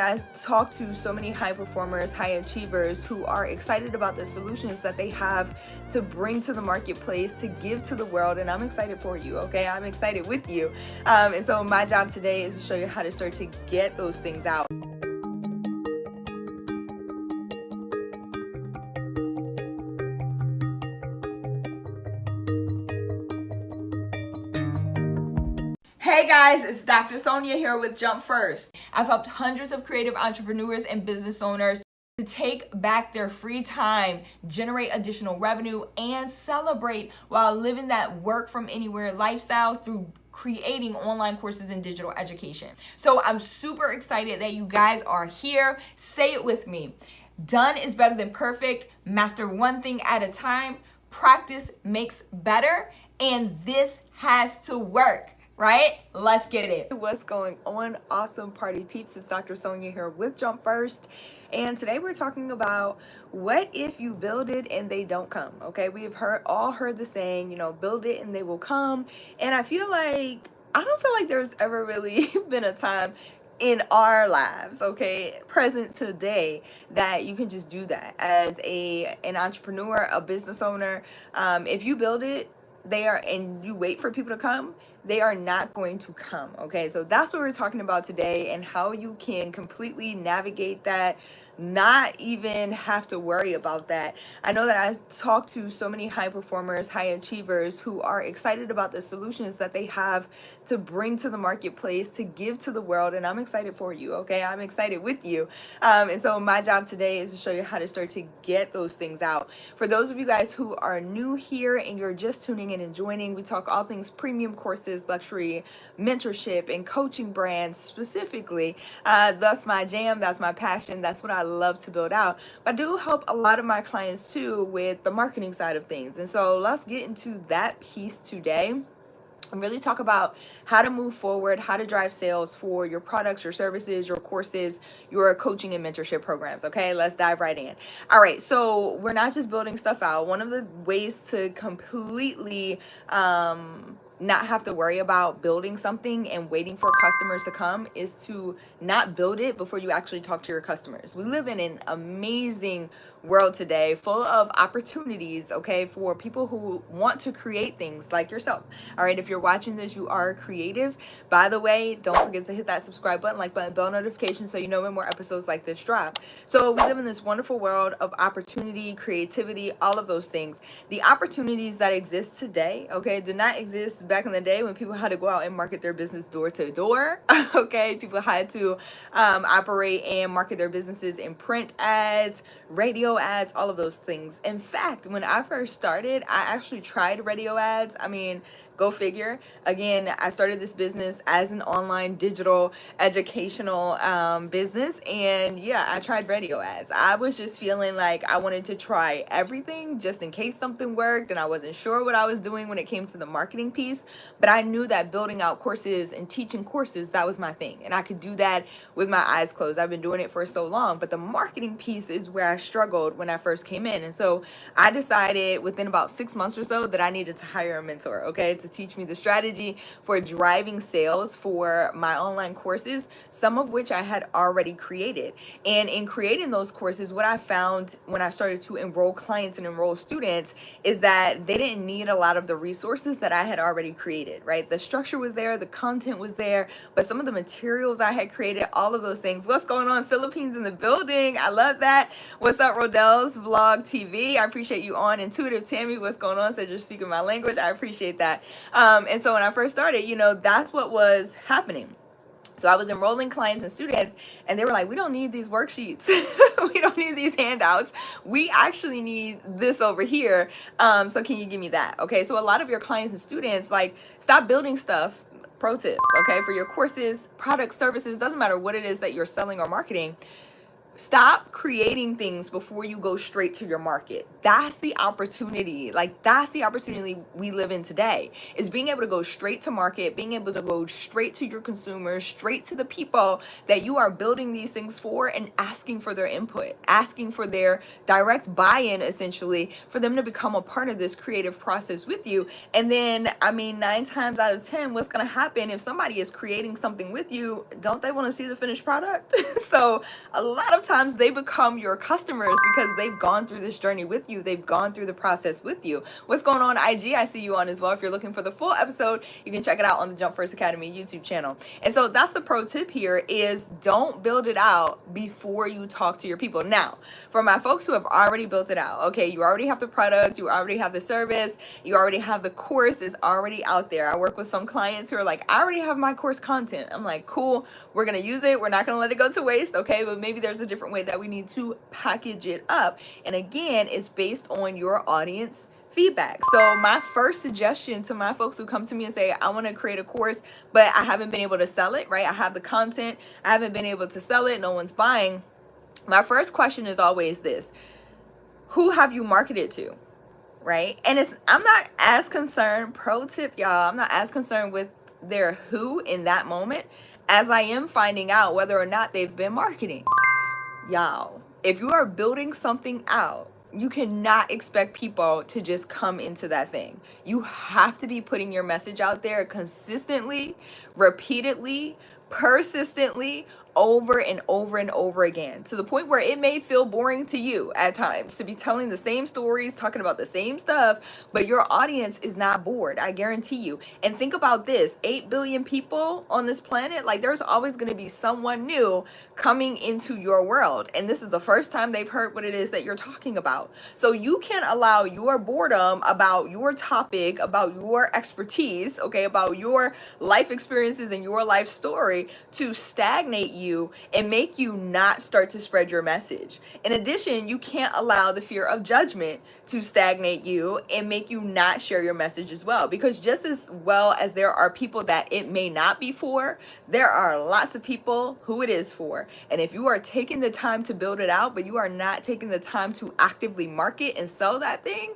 I talk to so many high performers, high achievers who are excited about the solutions that they have to bring to the marketplace, to give to the world, and I'm excited for you, okay? I'm excited with you. And so my job today is to show you how to start to get those things out. Hey guys, it's Dr. Sonia here with Jump First. I've helped hundreds of creative entrepreneurs and business owners to take back their free time, generate additional revenue, and celebrate while living that work from anywhere lifestyle through creating online courses and digital education. So I'm super excited that you guys are here. Say it with me. Done is better than perfect. Master one thing at a time. Practice makes better. And this has to work. Right? Let's get it. What's going on, awesome party peeps? It's Dr. Sonia here with Jump First. And today we're talking about what if you build it and they don't come, okay? We've all heard the saying, build it and they will come. And I don't feel like there's ever really been a time in our lives, okay, present today, that you can just do that as an entrepreneur, a business owner. If you build it, and you wait for people to come, they are not going to come, okay? So that's what we're talking about today, and how you can completely navigate that, not even have to worry about that. I know that I talk to so many high performers, high achievers who are excited about the solutions that they have to bring to the marketplace, to give to the world, and I'm excited for you, okay? I'm excited with you. And so my job today is to show you how to start to get those things out. For those of you guys who are new here and you're just tuning in and joining, we talk all things premium courses, luxury, mentorship, and coaching brands specifically. That's my jam, that's my passion, that's what I love to build out. But I do help a lot of my clients too with the marketing side of things. And so let's get into that piece today and really talk about how to move forward, how to drive sales for your products, your services, your courses, your coaching and mentorship programs. Okay, let's dive right in. All right, so we're not just building stuff out. One of the ways to completely not have to worry about building something and waiting for customers to come is to not build it before you actually talk to your customers. We live in an amazing world today, full of opportunities, okay, for people who want to create things like yourself. All right, if you're watching this, you are creative. By the way, don't forget to hit that subscribe button, like button, bell notification, so you know when more episodes like this drop. So we live in this wonderful world of opportunity, creativity, all of those things. The opportunities that exist today, okay, did not exist back in the day when people had to go out and market their business door to door. Okay, people had to operate and market their businesses in print ads, radio ads, all of those things. In fact, when I first started, I actually tried radio ads. I mean, go figure. Again, I started this business as an online digital educational business. And yeah, I tried radio ads. I was just feeling like I wanted to try everything just in case something worked. And I wasn't sure what I was doing when it came to the marketing piece. But I knew that building out courses and teaching courses, that was my thing. And I could do that with my eyes closed. I've been doing it for so long. But the marketing piece is where I struggled when I first came in. And so I decided within about 6 months or so that I needed to hire a mentor, okay, to teach me the strategy for driving sales for my online courses, some of which I had already created. And in creating those courses, what I found when I started to enroll clients and enroll students is that they didn't need a lot of the resources that I had already created, right? The structure was there, the content was there, but some of the materials I had created, all of those things. What's going on? Philippines in the building. I love that. What's up, Rodell's Vlog TV? I appreciate you on. Intuitive Tammy, what's going on? Said you're speaking my language. I appreciate that. And so when I first started, that's what was happening. So I was enrolling clients and students, and they were like, we don't need these worksheets. We don't need these handouts. We actually need this over here. So can you give me that? Okay, so a lot of your clients and students, stop building stuff. Pro tip, okay, for your courses, products, services, doesn't matter what it is that you're selling or marketing. Stop creating things before you go straight to your market. That's the opportunity. Like, that's the opportunity we live in today, is being able to go straight to market, being able to go straight to your consumers, straight to the people that you are building these things for, and asking for their input, asking for their direct buy-in, essentially, for them to become a part of this creative process with you. And then, I mean, 9 times out of 10, what's going to happen if somebody is creating something with you? Don't they want to see the finished product? So a lot of times they become your customers because they've gone through this journey with you. They've gone through the process with you. What's going on, IG? I see you on as well. If you're looking for the full episode, you can check it out on the Jump First Academy YouTube channel. And so that's the pro tip here, is don't build it out before you talk to your people. Now, for my folks who have already built it out, okay, you already have the product, you already have the service, you already have the course is already out there. I work with some clients who are like, I already have my course content. I'm like, cool, we're going to use it. We're not going to let it go to waste, okay? But maybe there's a different way that we need to package it up. And again, it's based on your audience feedback. So my first suggestion to my folks who come to me and say, I want to create a course, but I haven't been able to sell it, right? I have the content, I haven't been able to sell it, no one's buying. My first question is always this: who have you marketed to? Right? And I'm not as concerned, pro tip, y'all, I'm not as concerned with their who in that moment as I am finding out whether or not they've been marketing. Y'all, if you are building something out, you cannot expect people to just come into that thing. You have to be putting your message out there consistently, repeatedly, persistently, over and over and over again, to the point where it may feel boring to you at times to be telling the same stories, talking about the same stuff, but your audience is not bored, I guarantee you. And think about this: 8 billion people on this planet. Like, there's always going to be someone new coming into your world, and this is the first time they've heard what it is that you're talking about. So you can't allow your boredom about your topic, about your expertise, okay, about your life experiences and your life story to stagnate you and make you not start to spread your message. In addition, you can't allow the fear of judgment to stagnate you and make you not share your message as well, because just as well as there are people that it may not be for, there are lots of people who it is for. And if you are taking the time to build it out, but you are not taking the time to actively market and sell that thing,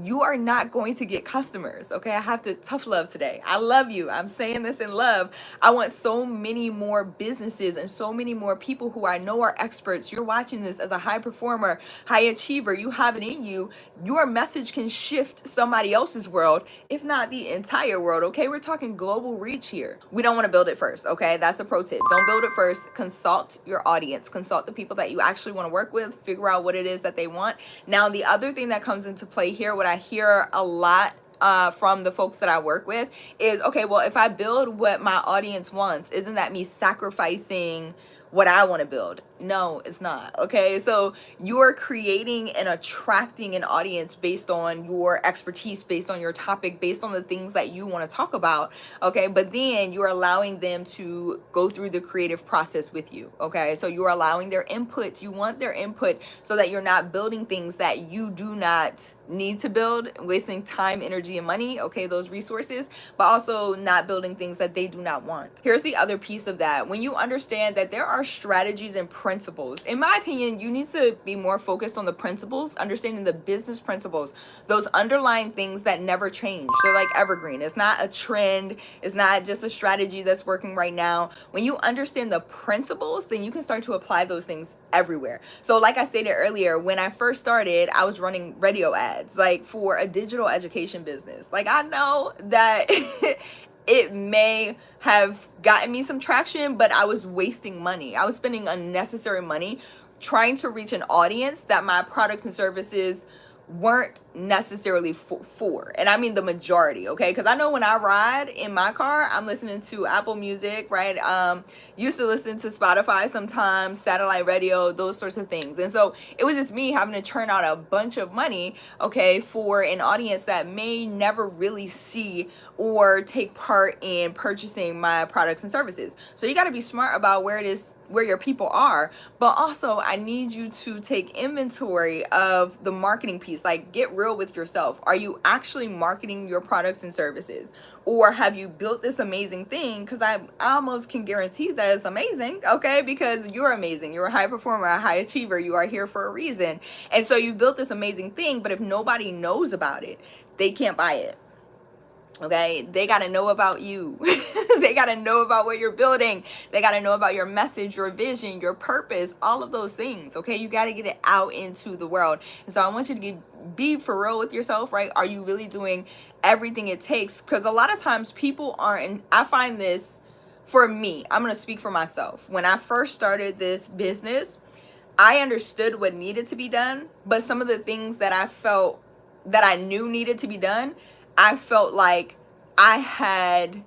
you are not going to get customers. Okay, I have to tough love today. I love you. I'm saying this in love. I want so many more businesses and so many more people who I know are experts. You're watching this as a high performer, high achiever. You have it in you. Your message can shift somebody else's world, if not the entire world. Okay, we're talking global reach here. We don't want to build it first. Okay, that's the pro tip. Don't build it first. Consult your audience. Consult the people that you actually want to work with. Figure out what it is that they want. Now, the other thing that comes into play here, what I hear a lot from the folks that I work with is, okay, well, if I build what my audience wants, isn't that me sacrificing what I want to build? No, it's not. Okay, so you're creating and attracting an audience based on your expertise, based on your topic, based on the things that you want to talk about. Okay, but then you're allowing them to go through the creative process with you. Okay, so you're allowing their input. You want their input so that you're not building things that you do not need to build, wasting time, energy, and money. Okay, those resources, but also not building things that they do not want. Here's the other piece of that: when you understand that there are strategies and principles, in my opinion, you need to be more focused on the principles, understanding the business principles, those underlying things that never change. They're like evergreen. It's not a trend. It's not just a strategy that's working right now. When you understand the principles, then you can start to apply those things everywhere. So like I stated earlier, when I first started, I was running radio ads, like for a digital education business. Like, I know that it may have gotten me some traction, but I was wasting money. I was spending unnecessary money trying to reach an audience that my products and services weren't necessarily for. And I mean the majority, okay? Because I know when I ride in my car, I'm listening to Apple Music, right? Used to listen to Spotify sometimes, satellite radio, those sorts of things. And so it was just me having to churn out a bunch of money, okay, for an audience that may never really see or take part in purchasing my products and services. So you got to be smart about where it is, where your people are, but also I need you to take inventory of the marketing piece. Like, get real real with yourself. Are you actually marketing your products and services? Or have you built this amazing thing? Because I almost can guarantee that it's amazing, okay? Because you're amazing. You're a high performer, a high achiever. You are here for a reason. And so you built this amazing thing, but if nobody knows about it, they can't buy it. Okay, they got to know about you. They got to know about what you're building. They got to know about your message, your vision, your purpose, all of those things. Okay, you got to get it out into the world. And so I want you to be for real with yourself, right? Are you really doing everything it takes? Because a lot of times people aren't, and I find this for me, I'm going to speak for myself. When I first started this business, I understood what needed to be done, but some of the things that I felt that I knew needed to be done, I felt like I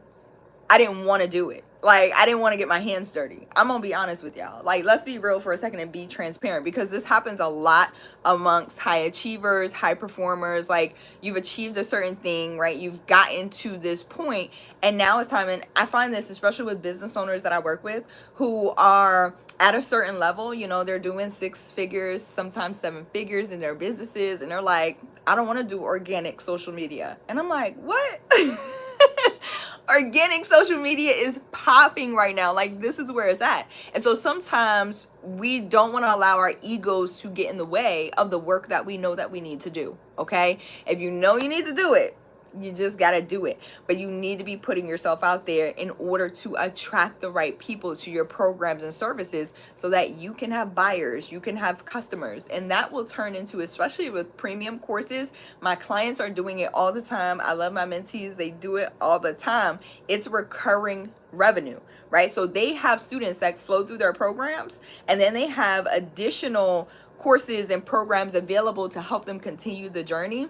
didn't want to do it. Like, I didn't want to get my hands dirty. I'm going to be honest with y'all. Like, let's be real for a second and be transparent, because this happens a lot amongst high achievers, high performers. Like, you've achieved a certain thing, right? You've gotten to this point, and now it's time. And I find this, especially with business owners that I work with who are at a certain level, you know, they're doing 6 figures, sometimes 7 figures in their businesses. And they're like, I don't want to do organic social media. And I'm like, what? Organic social media is popping right now. Like, this is where it's at. And so sometimes we don't want to allow our egos to get in the way of the work that we know that we need to do. Okay. If you know you need to do it, you just got to do it. But you need to be putting yourself out there in order to attract the right people to your programs and services so that you can have buyers, you can have customers. And that will turn into, especially with premium courses, my clients are doing it all the time. I love my mentees. They do it all the time. It's recurring revenue, right? So they have students that flow through their programs, and then they have additional courses and programs available to help them continue the journey.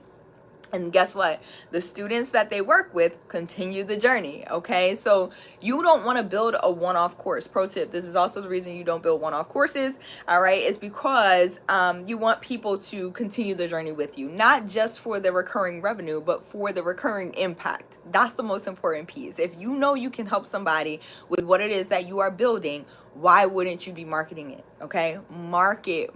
And guess what? The students that they work with continue the journey, okay? So you don't want to build a one-off course. Pro tip, this is also the reason you don't build one-off courses, all right? It's because you want people to continue the journey with you, not just for the recurring revenue, but for the recurring impact. That's the most important piece. If you know you can help somebody with what it is that you are building, why wouldn't you be marketing it? Okay. Market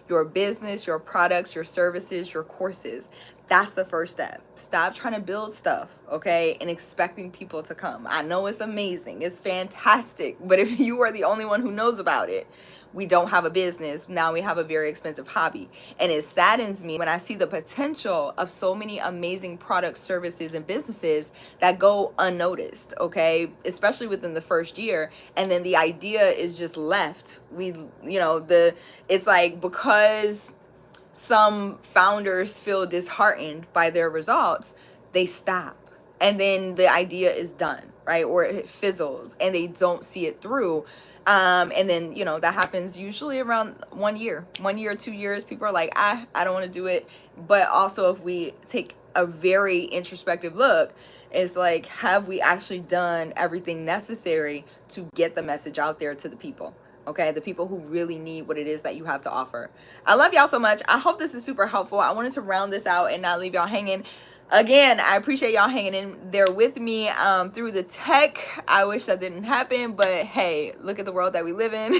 your business, your products, your services, your courses. That's the first step. Stop trying to build stuff, okay, and expecting people to come. I know it's amazing. It's fantastic. But if you are the only one who knows about it, we don't have a business. Now we have a very expensive hobby. And it saddens me when I see the potential of so many amazing products, services, and businesses that go unnoticed, okay, especially within the first year. And then the idea is just left. It's like, because some founders feel disheartened by their results, they stop. And then the idea is done, right? Or it fizzles and they don't see it through. And then, that happens usually around 1 year, 2 years. People are like, I don't want to do it. But also, if we take a very introspective look, it's like, have we actually done everything necessary to get the message out there to the people? Okay, the people who really need what it is that you have to offer. I love y'all so much. I hope this is super helpful. I wanted to round this out and not leave y'all hanging. Again, I appreciate y'all hanging in there with me through the tech. I wish that didn't happen, but hey, look at the world that we live in.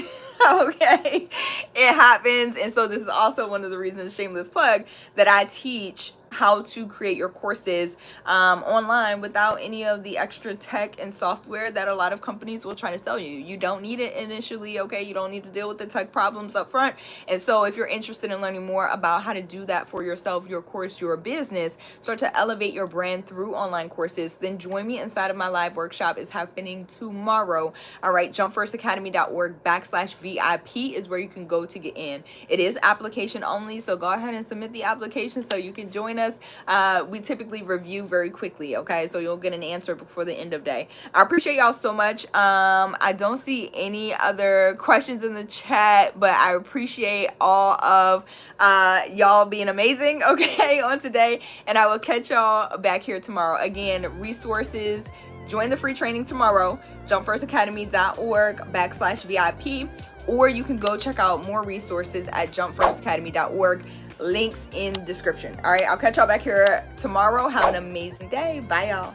Okay, it happens. And so this is also one of the reasons, shameless plug, that I teach how to create your courses online without any of the extra tech and software that a lot of companies will try to sell you. You don't need it initially, okay? You don't need to deal with the tech problems up front. And so if you're interested in learning more about how to do that for yourself, your course, your business, start to elevate your brand through online courses, then join me inside of my live workshop. It's happening tomorrow. All right, jumpfirstacademy.org/VIP is where you can go to get in. It is application only, so go ahead and submit the application so you can join us. We typically review very quickly, okay? So you'll get an answer before the end of day. I appreciate y'all so much. I don't see any other questions in the chat, but I appreciate all of y'all being amazing, okay, on today. And I will catch y'all back here tomorrow. Again, resources, join the free training tomorrow, jumpfirstacademy.org/VIP, or you can go check out more resources at jumpfirstacademy.org. Links in description. All right, I'll catch y'all back here tomorrow. Have an amazing day. Bye, y'all.